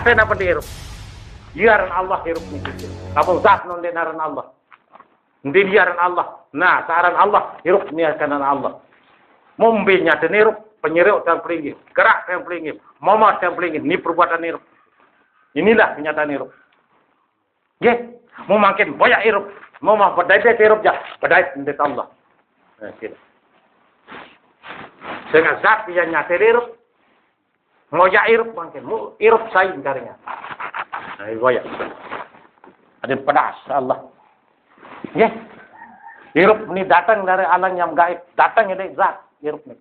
nyate napa dihirup. Yaran Allah hirup niki. Apa zat non denaran Allah. Ndi yaran Allah. Nah, saran Allah hirup niasanan Allah. Mombe nyate hirup penyeruk dan pelinggih, gerak dan pelinggih, momot dan pelinggih. Ini perbuatan hirup. Inilah kenyataan hirup. Ye, mau makin banyak hirup, mau berdaya hirup ya, berdaya mendet Allah. Nah, gitu. Dengan zat yang nyata hirup, mau ya hirup makin, mau hirup saing karenya. Nah, itu ya. Ada pedas Allah. Ye, hirup ini datang dari alam yang gaib, datang dari zat hirup ini.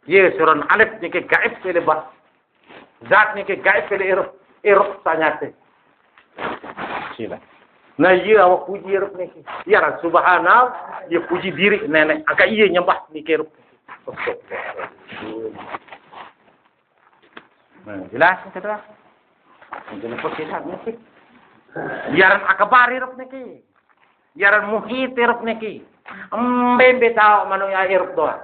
Ye, surah Alif ni ke gaib pilih bah, zat ni ke gaib pilih hirup sanyate. Sila. Nah, iya awak puji hirup ni. Ya ran subhanallah, ia puji diri nenek. Agak iya nyembah ni hirup. Nah, jelas kita. Jangan percaya ni. Yaran akbar hirup ni. Yaran muhit hirup ni. Mbembe tahu manusia hirup doang.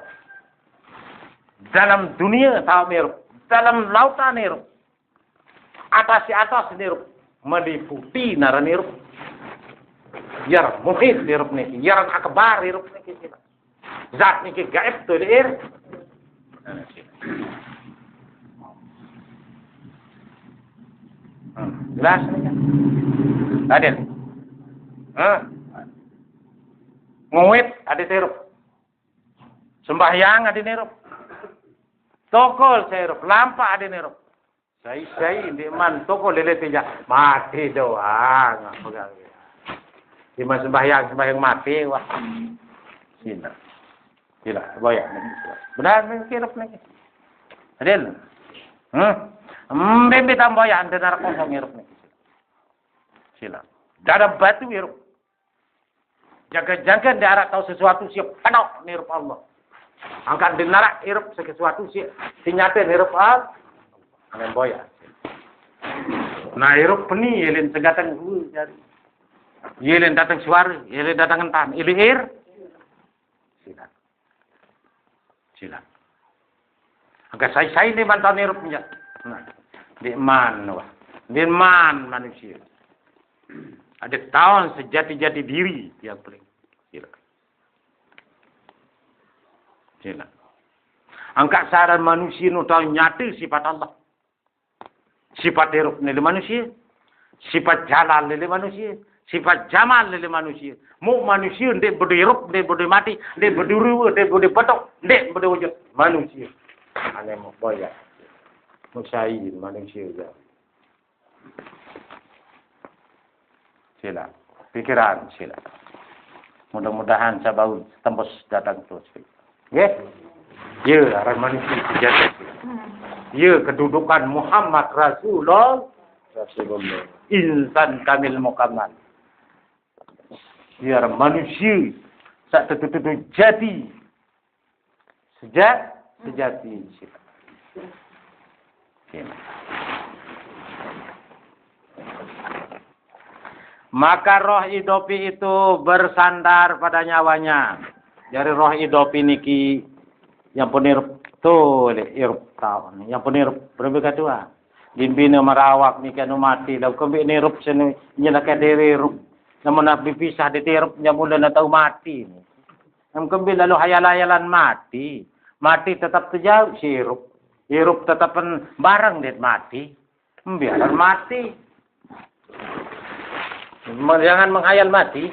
Dalam dunia tahu hirup. Dalam lautan hirup. Atas hirup. Meliputi naran hirup. Yaran muhit hirup ni. Yaran akbar hirup ni. Zat ni gaib tu dia. Jelas ni kan? Adil. Nguit ada hirup. Sembahyang ada hirup. Tokol hirup. Lampak ada hirup. Saya di man tokol lele tidak mati doang. Di mana sembahyang mati wah. Sila. Bayar ni. Benar ni hirup ni. Adil. Mbembe tambayan denar kosong hirup ni. Sila. Darah batu hirup. Jaga-jaga darat tahu sesuatu siap penuh hirup Allah. Angkat denar hirup sesuatu siap. Sinyata hirup Allah. Nemboya. Nah hirup peni yelin segatang jari. Yelin datang suara, yelin datang entan. Ili air. Sila. Agak saya ni mantan hirup punya. Nah, di man manusia. Ada tahun sejati-jati diri yang paling. Sila. Angkat saran manusia nu tahu nyata sifat Allah. Sifat hirup nilai manusia. Sifat jalal nilai manusia. Sifat jamal nilai manusia. Mu manusia ndek berhirup, ndek mati, ndek berduru, ndek berpetok, ndek berwujud. Manusia. Ane mau boya. Musyair manusia juga. Sila. Pikiran sila. Mudah-mudahan sabau tembus datang terus. Yes. Ya, orang manusia sejati. Ya, kedudukan Muhammad Rasulullah. Insan kamil mukammal. Ya, manusia sak tetu-tetu jati. Sejati. Maka roh idopi itu bersandar pada nyawanya. Dari roh idopi niki yang penirup tu irup tahun. Yang penirup berbeda dua. Limbina merawak niki anu mati. Lalu kembali nirup sini nyelakai diri irup. Namun nak dipisah ditirup nyamula na tahu mati. Namun kembali lalu hayal-hayalan mati. Mati tetap terjauh si irup. Irup tetap barang dia mati. Biarkan mati. Jangan menghayal mati.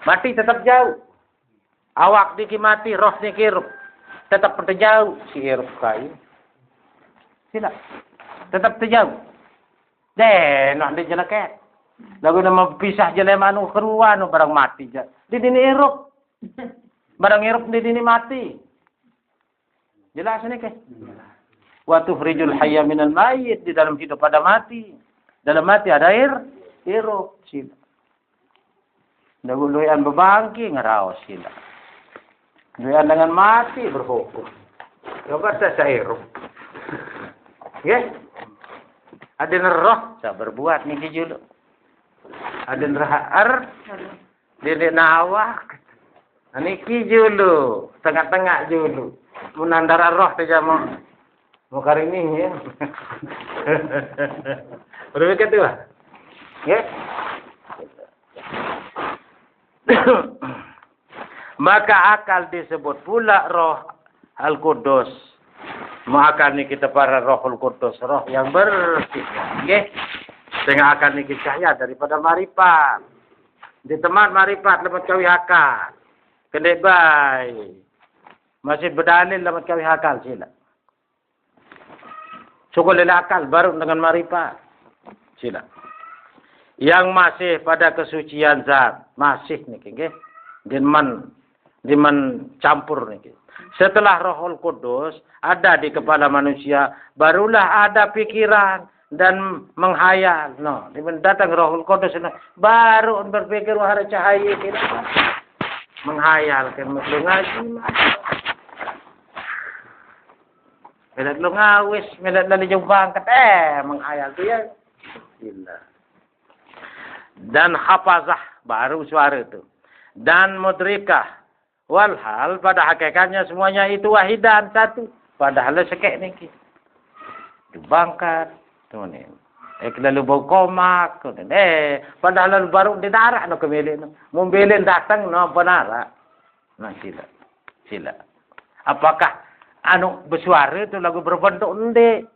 Mati tetap jauh. Awak diki mati, roh niki irup. Tetap terjauh si irup kayu. Tidak. Tetap terjauh. Nak dia jelaket. Lagu nama pisah jalan manu keruan barang mati. Di dini irup. Barang irup di dini mati. Jelas ini ke? Wa tuhrijul hayya minal mayyit. Di dalam hidup ada mati. Dalam mati ada irup. Sila. Daguluyan bebangki ngaraos sila. Duyan dengan mati berhukum. Coba saya irup. Ya? Ada roh saya berbuat niki julu. Ada rahar. Dede nawak. Niki julu, tengah-tengah julu. Menandara roh saja mau. Mau kari ini ya. Berpikir tu lah. Ya. Maka akal disebut pula roh Al-Qudus. Maka ni kita para rohul Qudus, roh yang bersih. Okay? Sehingga akal ni cahaya daripada marifat. Di teman marifat lepas kawi akal. Kedai baik. Masih berdalil lepas kawi akal sila. Cukup lelak akal baru dengan marifat. Sila. Yang masih pada kesucian zat. Masih ni. Okay? Diman campur ni. Setelah Rohul Kudus ada di kepala manusia, barulah ada pikiran dan menghayal. No, datang Rohul Kudus, baru berpikir wahara cahaya kita. Menghayal, kan lu ngaji. Melat lu ngawis, melat lalu jubang kata, menghayal tu ya. Gila. Dan hafazah, baru suara tu. Dan mudrikah. Walhal pada hakikatnya semuanya itu wahidan satu. Padahal sekek ni. Dibangkat. Tu ni. Lalu bau komak. Padahal lalu baru di darah no kemilik no. Membilin datang no penara. Nah sila. Sila. Apakah bersuara tu lagu berbentuk ndi?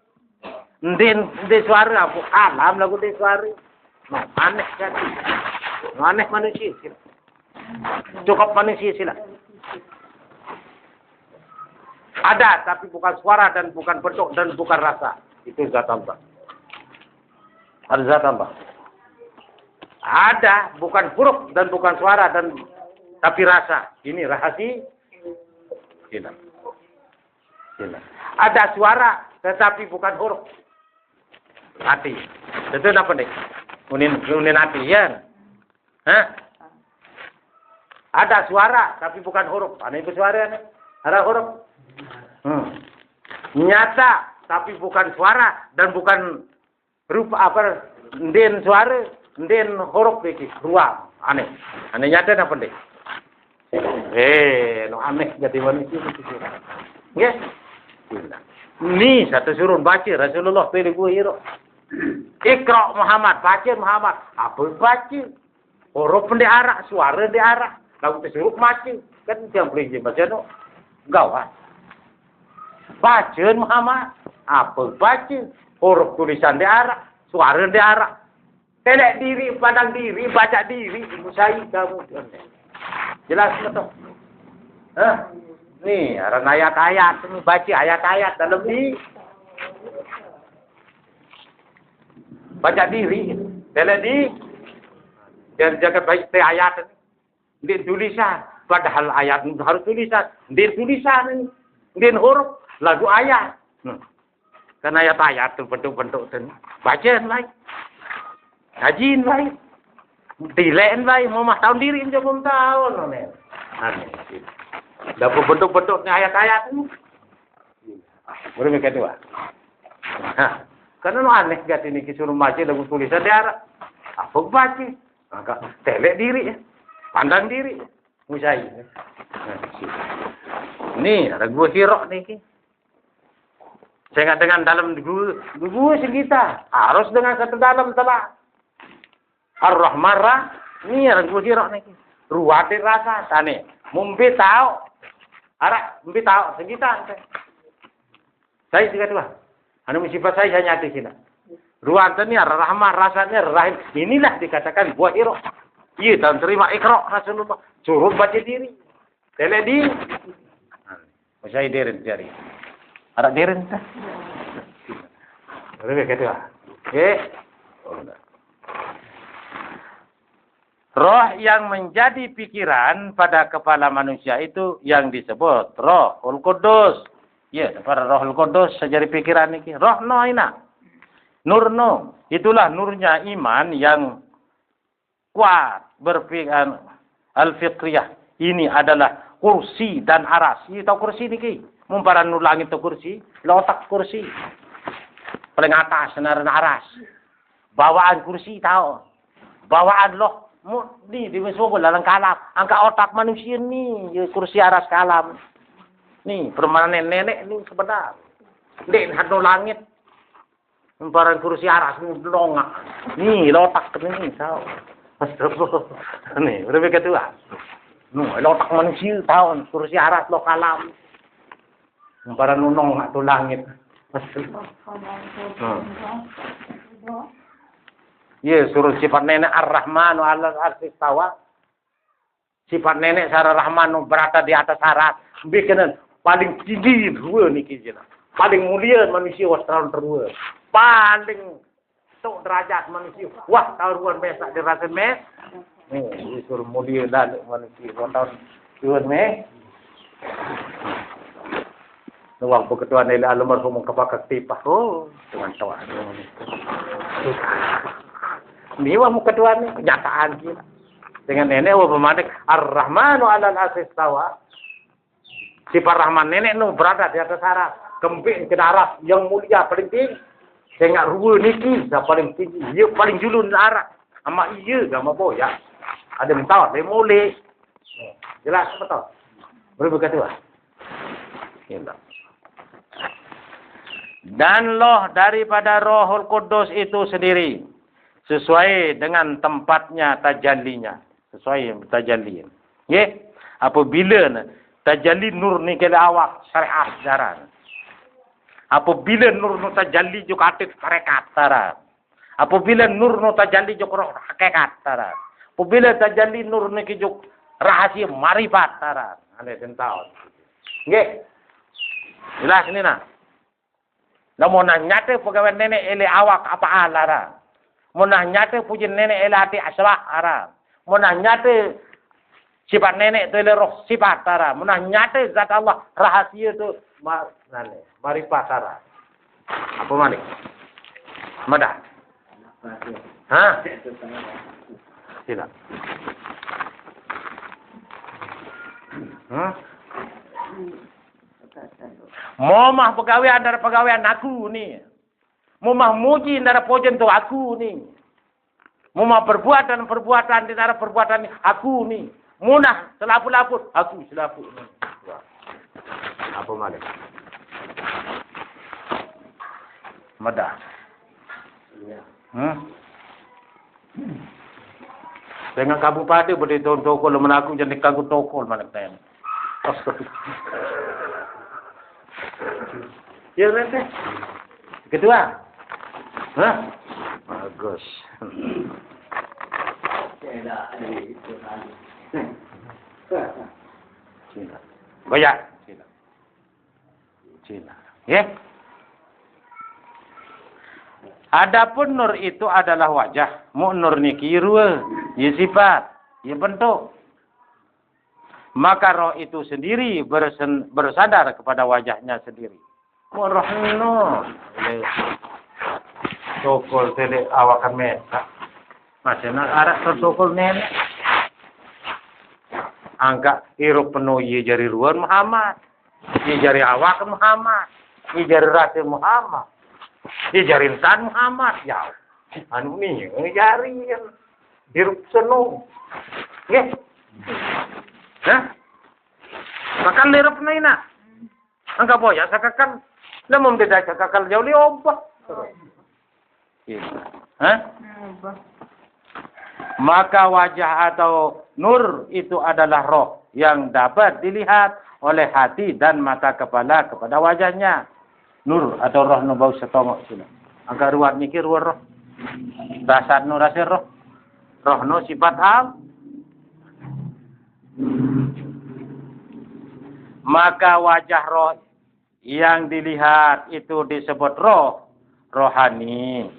Ndi suara apa? Alam lagu ndi suara. Nah, aneh kan? Aneh manusia sila. Cukup manusia sila. Ada, tapi bukan suara dan bukan bentuk dan bukan rasa. Itu zat Allah. Ada zat Allah. Ada, bukan huruf dan bukan suara dan tapi rasa. Ini rahasia. Tidak. Tidak. Ada suara, tetapi bukan huruf. Hati. Itu apa nih? Unin hati ya. Hah? Ada suara, tapi bukan huruf. Aneh bersuara, nih. Ada huruf. Nyata, tapi bukan suara dan bukan rupa apa? Ndin suara, ndin huruf lagi. Ruang. Aneh. Aneh nyata apa nih? No aneh jadi manusia itu. Ya. Ni satu suruh baca Rasulullah pilih gua hero. Iqra Muhammad, baca Muhammad. Apa baca? Huruf diarah, suara diarah. Lalu disuruh baca. Kan yang boleh baca no. Gawat. Baca Muhammad. Apa baca? Huruf tulisan diarah, suara diarah. Telek diri, pandang diri, baca diri. Saya kamu. Jelas betul. Nih, ada ayat-ayat. Ini baca ayat-ayat dalam di. Baca diri. Telek di. Dan jaga baik ayat. Di tulisan. Padahal ayat itu harus tulisan. Di tulisan. Di huruf. Lagu ayat. Kan ayat-ayat itu bentuk-bentuk. Bacaan baik. Kajian baik. Tilain baik. Mau tahun diri juga belum tahu. Aneh. Dapat bentuk-bentuknya ayat-ayat itu. Boleh mikir dua. Karena aneh kat ini disuruh baca lagu tulisan dia. Apa baca? Maka telek diri ya. Pandang diri. Musai. Ni lagu hirok ni. Jangan dengan dalam gua kita. Harus dengan satu dalam telah. Ar-Rahman ni lagu hirok ni. Ruwati rasa tani. Mumpi tahu. Arak, mungkin tahu sekitar. Saya juga tuh. Anu musibah saya hanya di sini. Ruang ini rahmah rasanya rahim. Inilah dikatakan buah hiro. Iya dan terima ikra Rasulullah. Suruh baca diri. Teledi. Saya deren jari. Arak deren tak? Lebih gitu lah. Roh yang menjadi pikiran pada kepala manusia itu yang disebut Rohul Kudus. Ya, para Rohul Kudus sejari pikiran ini. Roh no ina. Nur no. Itulah nurnya iman yang kuat berpikiran al-fikriyah. Ini adalah kursi dan aras. Ini tahu kursi ini? Mumparan nur langit itu kursi. Letak kursi. Paling atas senaran aras. Bawaan kursi tahu. Bawaan loh. Ni di semua dalam kalam. Angka otak manusia ni kursi aras kalam. Ni permainan nenek ni sebenar. Dek hado langit. Barang kursi aras nongak. Nih lotak ni tahu. Astagfirullah. Nih, berapa kedua? Lotak manusia tahu kursi aras lo kalam. Barang nongak tu langit. Ya, suruh sifat nenek Ar-Rahmanu 'alal 'arsy istawa. Sifat nenek Sara Rahmanu berada di atas aras. Bikinan paling tinggi dua niki jenah. Paling mulia manusia wasral terua. Paling tok derajat manusia. Wah, taruhan besak dirasain mes. Nih, suruh mulia dan manusia. Tahun tuan mes. Nuwang pagkatuan nila almarhum kapag tipah. Oh, tuwan-tuwa. Ini wah muka ni kenyataan kita. Dengan nenek wah pemanik Ar-Rahmanu 'alal 'arsy istawa. Sifat Rahman nenek nu berada di atas aras. Kemping ke aras yang mulia paling tinggi. Tengok ruwa niki dah paling tinggi. Dia paling julun aras. Ama iya gama boya. Ada mentau, dia molek. Jelas betul. Boleh berkata. Indah. Dan loh daripada Rohul Kudus itu sendiri sesuai dengan tempatnya tajallinya, sesuai tajalli. Nggih, apabila tajalli nur ni kala awak syariat daran. Apabila nur nu tajalli juga atit tarekat daran. Apabila nur nu tajalli juga roh hakikat daran. Apabila tajalli nur ni juga rahasia marifat daran. Ane tentang. Nggih. Jelas ni nah. Namun nyata pegawai nenek ele awak apa alara. Munah nyata puji nenek ele hati asbah ara. Munah nyata sifat nenek tu ele roh sifat ara. Munah nyata zat Allah rahasia tu marifat ara. Apa malik? Madah. Ha? Tidak. Momah pegawai antara pegawai aku ni. Momah muji antara pojen tu aku ni. Momah perbuatan antara perbuatan aku ni. Munah selaput-laput aku selaput ni. Apa malah? Madah. Dengan kabu pada boleh tokol menaku jadi kagu tokol mana kena. Astagfirullah. Ya nanti. Kedua. Hah? Bagus. Cina. Goyak. Cina. Ya. Adapun nur itu adalah wajah. Mu nur ni kirua. Ya sifat. Ya bentuk. Maka roh itu sendiri bersandar kepada wajahnya sendiri. Rohno. Tokol tele awakan mesa. Masih nak arak tertokol nenek. Angka hirup penuh ye jari ruan Muhammad. Ye jari awak Muhammad. Ye jari rasa Muhammad. Ye jari insan Muhammad. Ya. Anu ni jari hirup penuh. Nggih. Hah? Kakal lerap na ina. Angka boya sakakan. Namun beda kakal jauh li obah. Hah? Maka wajah atau nur itu adalah roh yang dapat dilihat oleh hati dan mata kepala kepada wajahnya. Nur atau roh nu bau setongok sila. Angka ruat mikir roh. Dasar nu rasa roh. Roh nu sifat am. Maka wajah roh yang dilihat itu disebut roh rohani.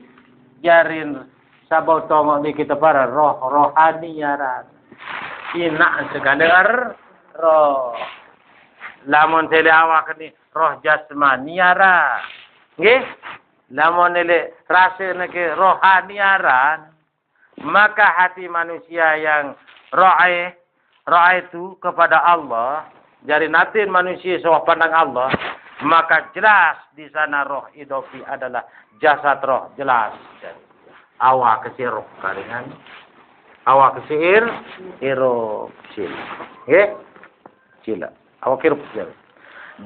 Jarin sabau tongok ni kita para roh rohani yaran. Inak sekadar roh. Lamun tele awak ni roh jasmani yaran. Nggih? Lamun ele rasa nake rohani yaran. Maka hati manusia yang roh itu kepada Allah. Jadi natin manusia sawah pandang Allah, maka jelas di sana roh idofi adalah jasad roh jelas. Awak kesir karingan, awak kesir irup sila, okay? Sila, awak irup sila.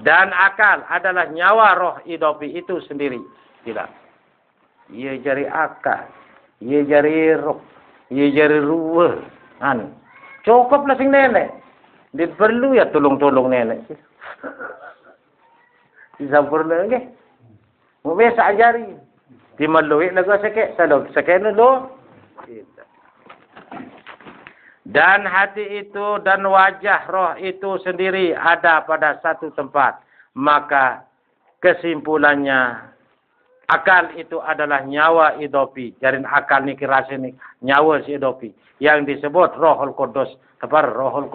Dan akal adalah nyawa roh idopi itu sendiri. Tidak. Ia jari akal. Ia jari roh. Ia jari ruah. Cukuplah sing nenek. Dia perlu ya tolong-tolong nenek. Bisa perlu ke? Mau biasa ajari. Di meluik lagu sakit. Sakit dulu. Dan hati itu dan wajah roh itu sendiri ada pada satu tempat. Maka kesimpulannya akal itu adalah nyawa idopi. Jarin akal ni kirasa ni nyawa si idopi. Yang disebut rohul kudus. Apa rohul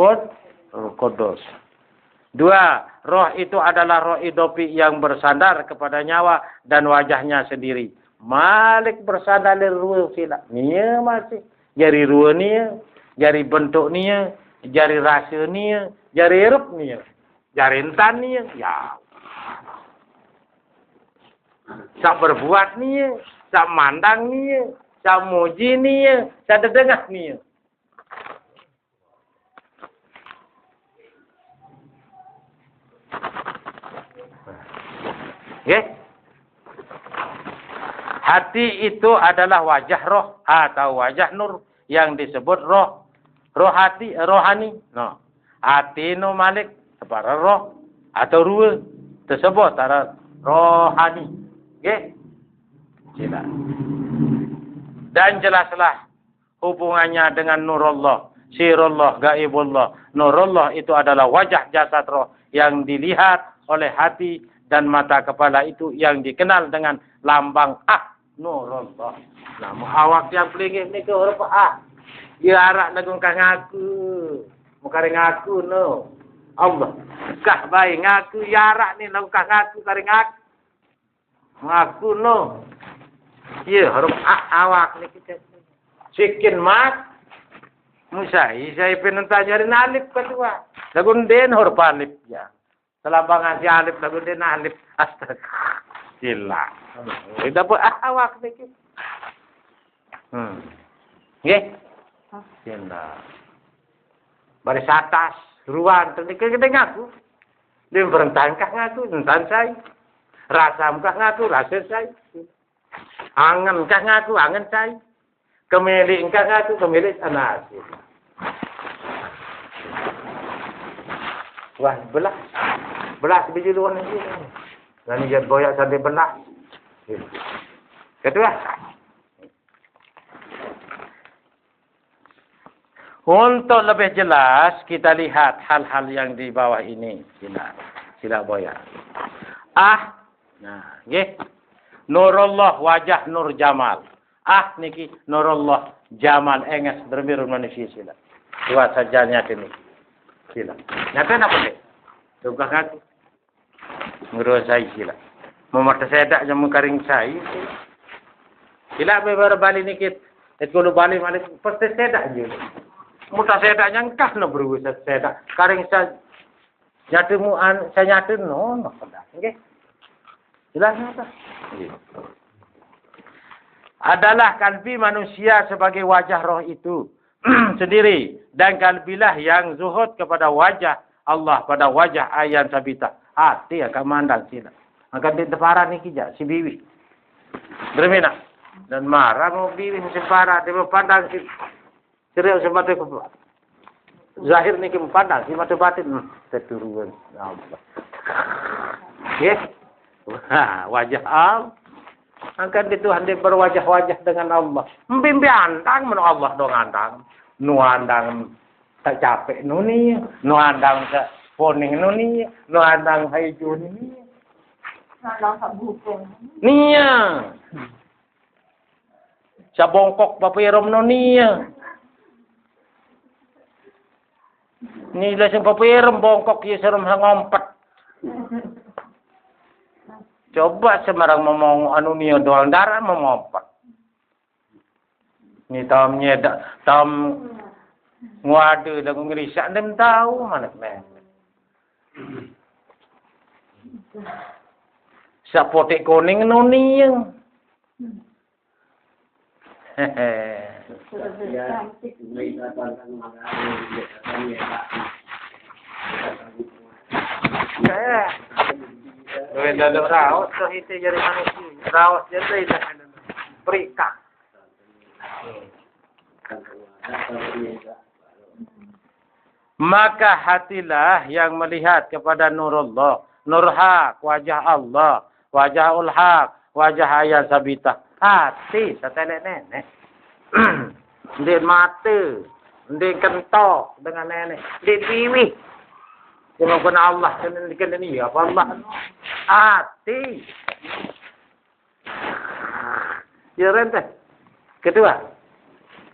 kudus. Dua, roh itu adalah roh idopi yang bersandar kepada nyawa dan wajahnya sendiri. Malik bersandar dari ruh sila. Nia masih. Jari ruh nia. Jari bentuk nia. Jari rasa nia. Jari hirup nia. Jari entan nia. Ya. Sak berbuat nia. Sak mandang nia. Sak muji nia. Sak dedengah nia. Okay. Hati itu adalah wajah roh atau wajah nur yang disebut roh. Roh hati, rohani. No. Hati no malik, separa roh atau ruh tersebut antara rohani. Okay. Sila. Dan jelaslah hubungannya dengan nurullah, sirullah, gaibullah. Nurullah itu adalah wajah jasad roh yang dilihat oleh hati dan mata kepala itu yang dikenal dengan lambang nurullah. Nama awak yang pelingin ni ke huruf dia arak lagu kah ngaku. Mukari ngaku no. Allah. Kah baik ngaku ya arak ni lagu kah ngaku kari ngaku. Ngaku no. Ya huruf awak ni kita. Sikin mat. Musai saya penentang jari nalip kedua. Lagu den huruf alif ya. Telambangan si alif lagu dia alif. Astaga. Sila. Tidak dapat awak ni. Nggih. Sila. Baris atas ruan terdekat ngaku. Dia berentangkah ngaku, entan saya. Rasamkah ngaku, rasa saya. Angenkah ngaku, angen saya. Kemilikkah ngaku, kemilik anak. Wah, belas biji luar ni. Dan dia boyak sampai belas. Kedua. Untuk lebih jelas kita lihat hal-hal yang di bawah ini. Sila boyak. Nah, nggih. Nurullah wajah nur jamal. Niki nurullah jamal enges berbiru manusia sila. Dua saja nyata ni. Sila. Nyata apa ni? Tukar aku. Ngurus saya sila. Memata saya tak jamu karing saya. Sila beberapa balik ni kit. Kalau balik pasti saya tak je. Muta saya tak nyangkah no berusaha saya tak. Karing saya nyata saya nyata no dah. Okay. Jelas nyata. Adalah kalbi manusia sebagai wajah roh itu sendiri dan kalbilah yang zuhud kepada wajah Allah pada wajah ayan sabita. Hati akan mandang sila. Akan ditepara ni kijak si bibi. Bermina dan marah mau bibi mesti parah dia pandang si serius semata ke zahir ni pandang si mata batin terturuan Allah. Yes. Wajah Allah. Angkat itu hendak berwajah-wajah dengan Allah. Mbimbi andang menurut Allah dong andang. Nu andang tak capek nuni. Nu andang tak poning nuni. Nu andang hijau nuni. Andang tak bukong. Nia. Sa bongkok papirom nuni. Nila sa papirom bongkok ya serum sa ngompet. Coba semarang ngomong anu niyo doang darah memompat. Ni tam nyeda tam ngwade lagu ngerisak dem tahu mana men. Sa potek kuning anu niyo. dalam raut so itu jadi manusia. Raut jadi perikak. Maka hatilah yang melihat kepada nurullah, nur hak, wajah Allah, wajahul hak, wajah ayat sabitah. Hati setelek nenek. Dia mata, dia kentok dengan nenek, dia tiwi. Cuma kena Allah kena ni apa Allah? Hati. Ya rente. Kedua,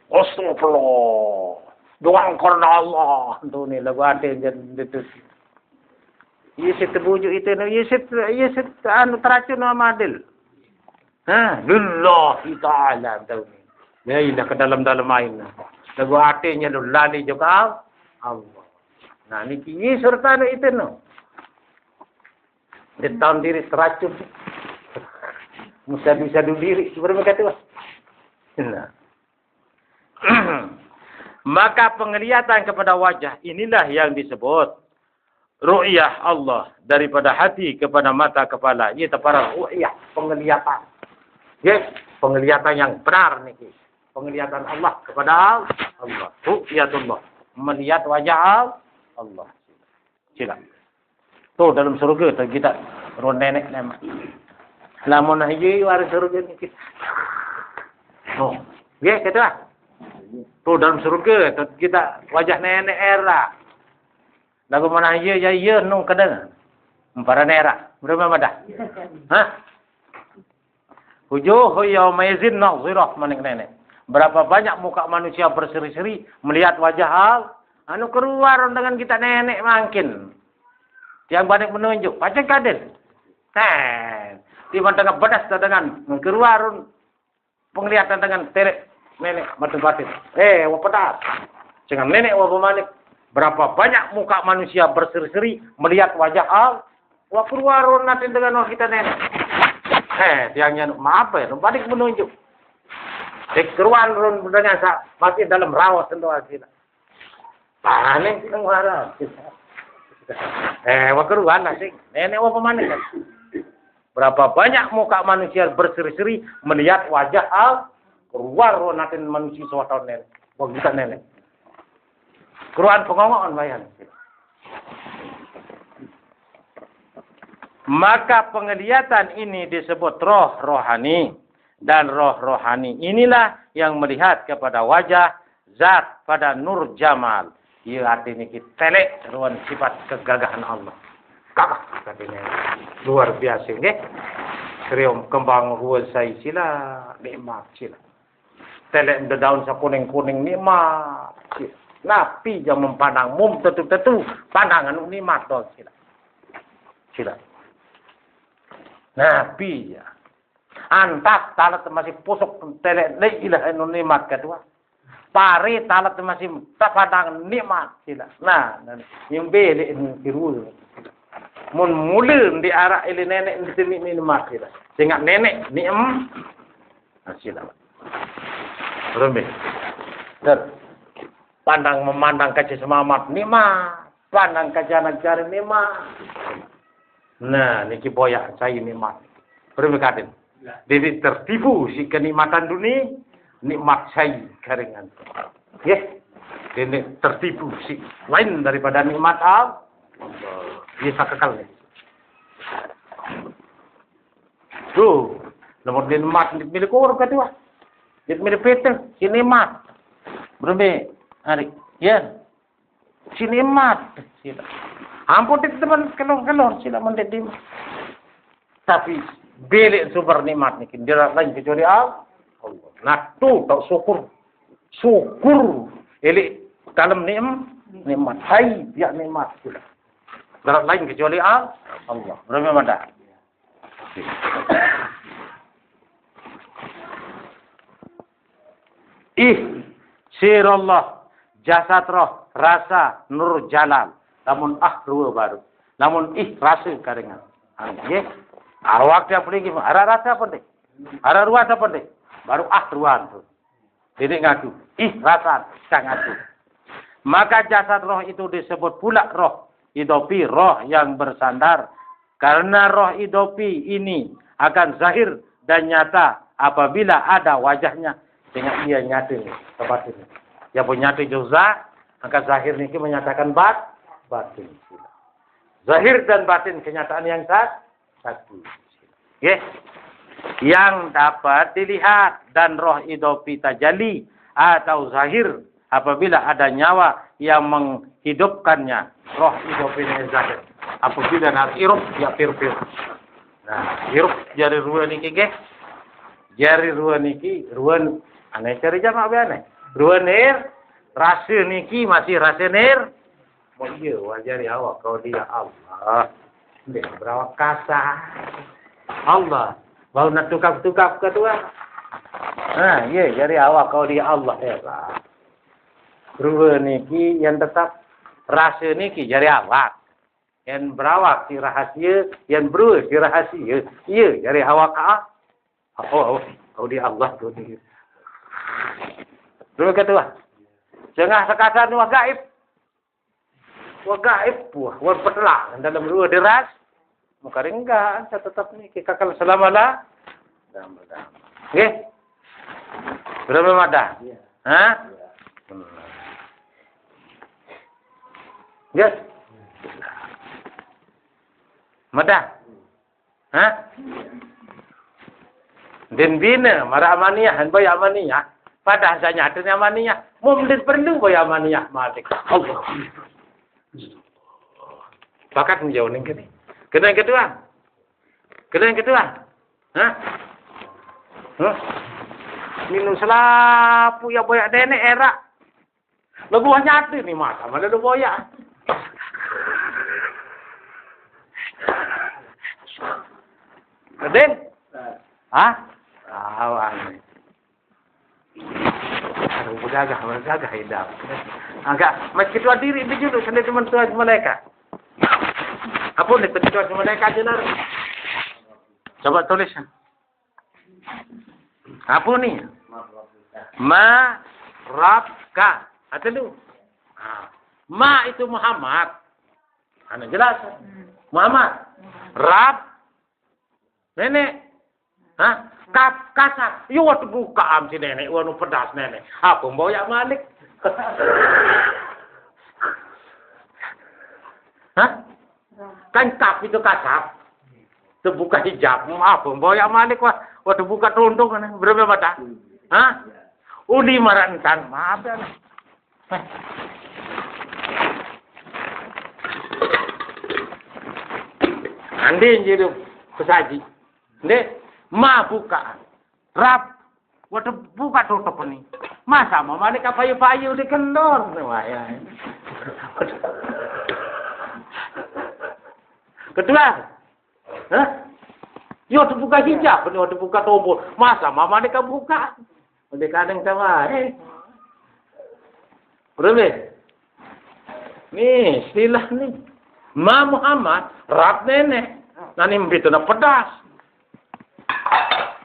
astagfirullah. Doang karena Allah. Tu ni lagu ada jadi itu. Yesus terbujuk itu, Yesus anu teracun nama adil. Lillahi ta'ala tahu ni. Dia ke dalam air. Lagu artinya tu lali juga Allah. Nah ni kini serta itu no. Dia tahun diri teracun. Bisa diri sebenarnya kata. Nah. Maka penglihatan kepada wajah inilah yang disebut ru'yah Allah daripada hati kepada mata kepala. Ia para ru'yah penglihatan. Ya, penglihatan yang benar ni. Penglihatan Allah kepada Allah. Ru'yatullah. Melihat wajah Allah. Sila. Tu dalam surga tu kita ron nenek nama. Lamun haji waris surga ni kita. Oh, ya kata lah. Tu dalam surga kita wajah nenek era. Lagu mana ya nung kadang. Para nera. Berapa madah? Hah? Wujuh yauma izin nazirah maning nenek. Berapa banyak muka manusia berseri-seri melihat wajah anu keluar dengan kita nenek makin. Yang banyak menunjuk. Macam kadel. Tiba tengah bedas dengan keluar penglihatan dengan terek. Nenek mata batin. Wapadat. Jangan nenek wapamanik. Berapa banyak muka manusia berseri-seri melihat wajah wah keluar nanti dengan kita nenek. Tiangnya maaf ya, balik menunjuk. Keluar dengan masih dalam rawas tentu kita. Panik keluar. Wah keluar nanti nenek wapamanik. Berapa banyak muka manusia berseri-seri melihat wajah keluar nanti manusia suatu nenek. Wah kita nenek. Keluar pengongon bayan. Maka penglihatan ini disebut roh rohani. Dan roh rohani inilah yang melihat kepada wajah zat pada nur jamal. Ia artinya kita telek ruang sifat kegagahan Allah. Gagah katanya. Luar biasa. Kriom kembang ruang saya sila. Nikmat sila. Telek daun sa kuning-kuning nikmat. Napi yang memandang mum tentu pandangan nikmat tu sila. Napi ya. Antak talat masih pusuk telek ilah anu nikmat kedua. Pare talat masih tak pandang nikmat sila. Nah, yang beli ini kirul. Mun mula di arah ili nenek di nikmat sila. Sehingga nenek sila. Rumit. Pandang memandang kaca semamat nikmat, pandang kaca anak cari nikmat. Nah, niki boyak saya nikmat. Bermekatin. Jadi tertipu si kenikmatan dunia, nikmat saya keringan. Yes. Ini tertipu si lain daripada nikmat Allah. Bisa kekal nih. Tuh, nomor nikmat milik orang kedua. Jadi milik Peter, si nikmat. Bermekatin. Hari, ya, sini mat, sila. Ampun itu teman kelor sila mendedim. Tapi belik super nikmat ni, dia lain kecuali Allah. Nah tu tak syukur, elik dalam nikmat, hai dia nikmat sila. Dia lain kecuali Allah. Berapa mana? Sirallah. Jasad roh, rasa, nur jalal. Namun ruh baru. Namun rasa karengan. Ya. Awak dia pergi. Ada rasa apa deh? Ada ruah apa deh? Baru ruan tu. Jadi ngaku. Rasa, sangat tu. Maka jasad roh itu disebut pula roh. Idopi roh yang bersandar Karena roh idopi ini akan zahir dan nyata apabila ada wajahnya. Dengan dia nyata tempat ini. Ya pun nyata juga, maka zahir ini menyatakan batin. Zahir dan batin kenyataan yang satu. Okay. Yang dapat dilihat dan roh idopi tajalli atau zahir apabila ada nyawa yang menghidupkannya. Roh idopine zahir. Apabila nak hirup, ya pir-pir. Nah, hirup jari ruan niki ke? Jari ruan niki, ruan aneh cari jamak be aneh. Ruan air, rasa niki masih rasa air. Oh iya, wajari awak kau dia Allah. Dia berawak kasar. Allah. Bau nak tukap-tukap ke tuan. Nah, iya, jari awak kau dia Allah. Ruan niki yang tetap rasa niki jari awak. Yang berawak si rahasia, yang berus si rahasia. Iya, jari awak kah? Oh, kau dia Allah tu dia. Dulu kata, jangan sekasar ni wah gaib. Wah gaib, wah petelah. Dalam dua deras, muka enggak, saya tetap ni kakal selamalah. Okey. Berapa madah? Hah? Yes. Madah? Hah? Dan bina mara amaniyah, han bayar amaniyah. Pada asalnya ada amaniyah. Mumlid perlu bayar amaniyah malik. Allah. Bakat menjauh ni kini. Kena yang kedua. Kena yang kedua. Hah? Hah? Minum selapu ya boyak nenek erak. Lagu nyata ni mata. Mana ada boyak. Aden? Hah? Awan. Aduh, bergagah hidup. Agak, macam itu diri dia dulu. Kena teman tuan mereka. Apa ni tuan mereka je lah. Coba tulis. Apa ni? Ma Rabka. Ada tu. Ma itu Muhammad. Anak jelas. Muhammad. Rab. Nenek. Hah? Kasar. Yo waktu buka am si nenek. Wanu pedas nenek. Apa boyak malik? Hah? Kan kap itu kasar. Terbuka hijab. Apa boyak malik wah. Waktu buka tunduk kan. Berapa mata? Hah? Uli marantan. Maaf ya. Andi jadi pesaji. Nih. Ma buka. Rap. Waktu buka tutup ni. Masa mama ni kapayu-payu di kendor. Kedua. Hah? Yo waktu buka hijab. Waktu buka tombol. Masa mama ni buka. Udah kadang sama. Berapa? Nih, istilah ni. Ma Muhammad. Rap nenek. Nani begitu nak pedas.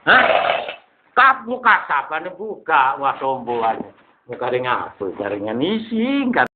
Hah? Kap buka siapa ni buka wah tombolannya. Muka ring apa? Jaringan isi kan.